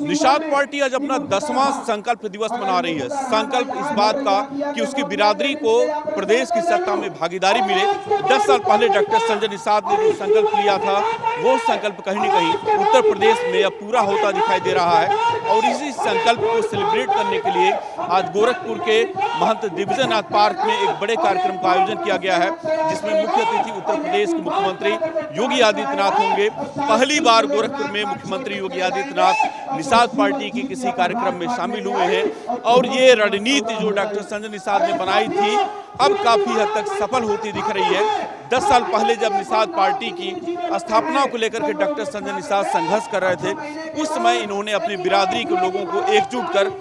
Nishad party आज अपना 10वां संकल्प दिवस मना रही है। संकल्प इस बात का कि उसकी बिरादरी को प्रदेश की सत्ता में भागीदारी मिले। 10 साल पहले डॉक्टर संजय निषाद ने जो संकल्प लिया था, वो संकल्प कहीं न कहीं उत्तर प्रदेश में अब पूरा होता दिखाई दे रहा है। और इसी संकल्प को सेलिब्रेट करने के लिए आज गोरखपुर के महंत दिव्यनाथ पार्क में एक बड़े कार्यक्रम का आयोजन किया गया है, जिसमें मुख्य अतिथि उत्तर प्रदेश के मुख्यमंत्री योगी आदित्यनाथ होंगे। पहली बार गोरखपुर में मुख्यमंत्री योगी आदित्यनाथ निषाद पार्टी के किसी कार्यक्रम में शामिल हुए हैं और ये रणनीति जो डॉक्टर संजय निषाद ने बनाई थी, अब काफी हद तक सफल होती दिख रही है। 10 साल पहले जब निषाद पार्टी की स्थापना को लेकर के डॉक्टर संजय निषाद संघर्ष कर रहे थे, उस समय इन्होंने अपनी बिरादरी के लोगों को एकजुट कर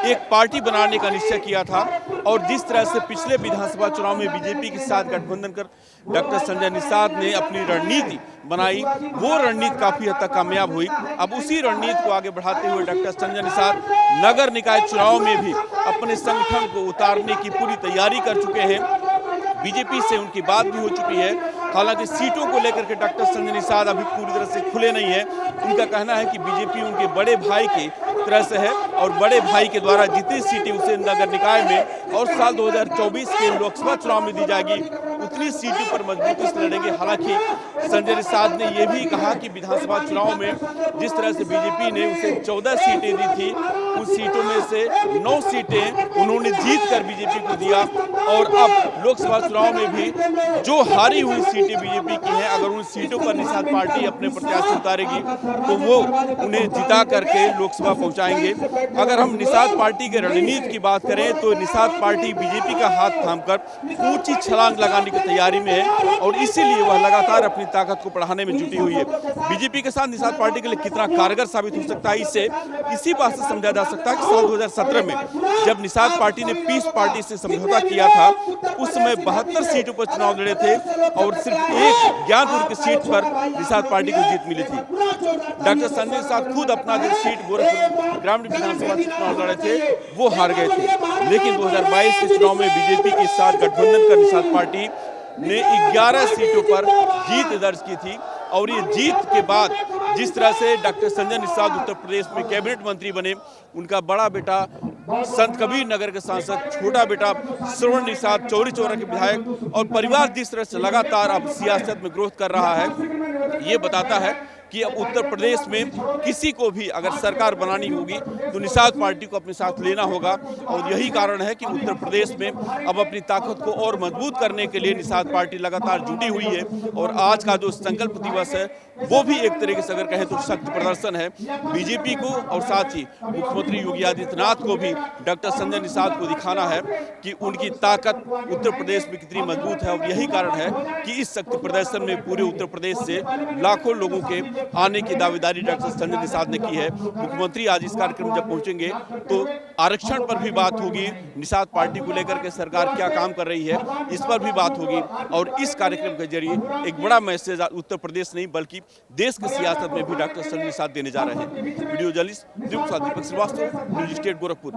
एक पार्टी बनाने का निश्चय किया था। और जिस तरह से पिछले विधानसभा चुनाव में बीजेपी के साथ गठबंधन कर डॉक्टर संजय निषाद ने अपनी रणनीति बनाई, वो रणनीति काफी हद तक कामयाब हुई। अब उसी रणनीति को आगे बढ़ाते हुए डॉक्टर संजय निषाद नगर निकाय चुनाव में भी अपने संगठन को उतारने की पूरी तैयारी कर चुके हैं। बीजेपी से उनकी बात भी हो चुकी है। हालांकि सीटों को लेकर के डॉक्टर संजय निषाद अभी पूरी तरह से खुले नहीं है। उनका कहना है कि बीजेपी उनके बड़े भाई की तरह से है और बड़े भाई के द्वारा जितनी सीटें उसे नगर निकाय में और साल 2024 के लोकसभा चुनाव में दी जाएगी, उतनी सीटों पर मजबूती से लड़ेंगे। हालांकि संजय निषाद ने यह भी कहा कि विधानसभा चुनाव में जिस तरह से बीजेपी ने उसे 14 सीटें दी थी, उन सीटों में से 9 सीटें उन्होंने जीत कर बीजेपी को दिया। और अब लोकसभा चुनाव में भी जो हारी हुई सीटें बीजेपी की हैं, अगर उन सीटों पर निषाद पार्टी अपने प्रत्याशी उतारेगी तो वो उन्हें जिता करके लोकसभा पहुंचाएंगे। अगर हम निषाद पार्टी के रणनीति की बात करें तो निषाद पार्टी बीजेपी का हाथ थामकर ऊंची छलांग लगाने की तैयारी में है और इसीलिए वह लगातार अपनी ताकत को बढ़ाने में जुटी हुई है। बीजेपी के साथ निषाद पार्टी के लिए कितना कारगर साबित हो सकता है, इसे इसी बात से समझा जा सकता है कि साल 2017 में जब निषाद पार्टी ने पीस पार्टी से समझौता किया था, उस समय 72 सीटों पर चुनाव लड़े थे और सिर्फ एक ज्ञानपुर की सीट पर निषाद पार्टी को जीत मिली थी। डॉक्टर संजय निषाद खुद अपना जो सीट गोरखपुर ग्रामीण विधानसभा चुनाव लड़े थे, वो हार गए थे। लेकिन 2022 के चुनाव में बीजेपी के साथ गठबंधन कर निषाद पार्टी ने 11 सीटों पर जीत दर्ज की थी। और ये जीत के बाद जिस तरह से डॉक्टर संजय निषाद उत्तर प्रदेश में कैबिनेट मंत्री बने, उनका बड़ा बेटा संत कबीर नगर के सांसद, छोटा बेटा श्रवण निषाद चौरी चौरा के विधायक और परिवार जिस तरह से लगातार अब सियासत में ग्रोथ कर रहा है, ये बताता है कि अब उत्तर प्रदेश में किसी को भी अगर सरकार बनानी होगी तो निषाद पार्टी को अपने साथ लेना होगा। और यही कारण है कि उत्तर प्रदेश में अब अपनी ताकत को और मजबूत करने के लिए निषाद पार्टी लगातार जुटी हुई है। और आज का जो संकल्प दिवस है, वो भी एक तरीके से अगर कहें तो शक्ति प्रदर्शन है बीजेपी को और साथ ही मुख्यमंत्री योगी आदित्यनाथ को भी डॉक्टर संजय निषाद को दिखाना है कि उनकी ताकत उत्तर प्रदेश में कितनी मजबूत है। और यही कारण है कि इस शक्ति प्रदर्शन में पूरे उत्तर प्रदेश से लाखों लोगों के आने की दावेदारी डॉक्टर संजय निषाद ने की है। मुख्यमंत्री आज इस कार्यक्रम में जब पहुंचेंगे तो आरक्षण पर भी बात होगी, निषाद पार्टी को लेकर के सरकार क्या काम कर रही है, इस पर भी बात होगी। और इस कार्यक्रम के जरिए एक बड़ा मैसेज उत्तर प्रदेश नहीं बल्कि देश की सियासत में भी डॉक्टर संजय निषाद देने जा रहे हैं। वीडियो जर्नलिस्ट दीपक श्रीवास्तव, न्यूज स्टेट गोरखपुर।